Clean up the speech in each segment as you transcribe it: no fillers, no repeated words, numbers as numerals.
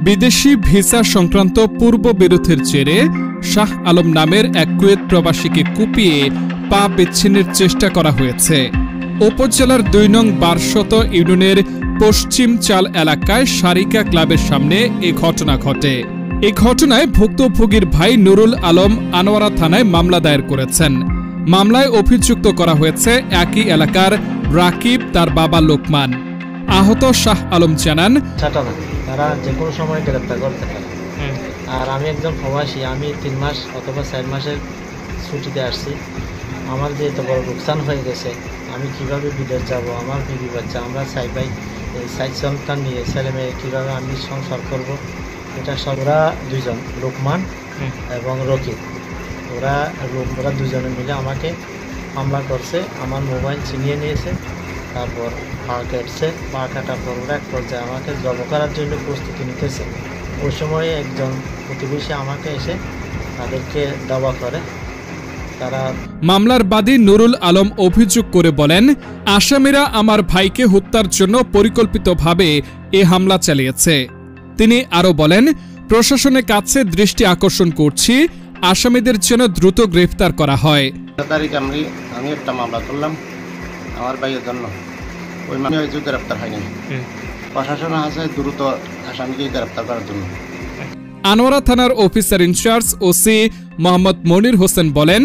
বিদেশি ভিসা সংক্রান্ত পূর্ব বিরোধের জেরে শাহ আলম নামের এক কুয়েত প্রবাসীকে কুপিয়ে পা বিচ্ছিন্নের চেষ্টা করা হয়েছে। উপজেলার ২ নং বারশত ইউনিয়নের পশ্চিম চাল এলাকায় সারিকা ক্লাবের সামনে এ ঘটনা ঘটে। এই ঘটনায় ভুক্তভোগীর ভাই নুরুল আলম আনোয়ারা থানায় মামলা দায়ের করেছেন। মামলায় অভিযুক্ত করা হয়েছে একই এলাকার রাকিব, তার বাবা লোকমান। আহত শাহ আলম জানান, তারা যে কোনো সময় গ্রেপ্তার করতে পারে। আর আমি একজন প্রবাসী, আমি 3 মাস অথবা 4 মাসের ছুটিতে আসছি। আমার যে এত বড় লোকসান হয়ে গেছে, আমি কিভাবে বিদেশ যাব, আমার বিবি বাচ্চা, আমরা ভাই এই 4 সন্তান নিয়ে ছেলে মেয়ে কীভাবে আমি সংসার করব, এটা সব। ওরা 2 জন, লোকমান এবং রকিব, ওরা 2 জনে মিলে আমাকে হামলা করছে। আমার মোবাইল ছিনিয়ে নিয়েছে, তারপর পা কেটছে। পা কাটার পর ওরা এক পর্যায়ে আমাকে জব করার জন্য প্রস্তুতি নিতেছে। ওই সময়ে একজন প্রতিবেশী আমাকে এসে তাদেরকে দাওয়া করে। মামলার বাদী নুরুল আলম অভিযোগ করে বলেন, আসামিরা আমার ভাইকে হত্যার জন্য পরিকল্পিতভাবে এ হামলা চালিয়েছে। তিনি আরও বলেন, প্রশাসনের কাছে দৃষ্টি আকর্ষণ করছি, আসামিদের যেন দ্রুত গ্রেফতার করা হয়। আমি একটা মামলা করলাম আমার ভাইয়ের জন্য, ওই মামলা গ্রেফতার হয়নি। প্রশাসন আছে দ্রুত আসামিকে গ্রেফতার করার জন্য। আনোয়ারা থানার officer in charge OC Mohammad Monir Hossain বলেন,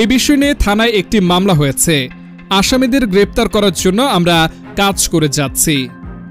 এ বিষয় নিয়ে থানায় একটি মামলা হয়েছে। আসামিদের গ্রেপ্তার করার জন্য আমরা কাজ করে যাচ্ছি।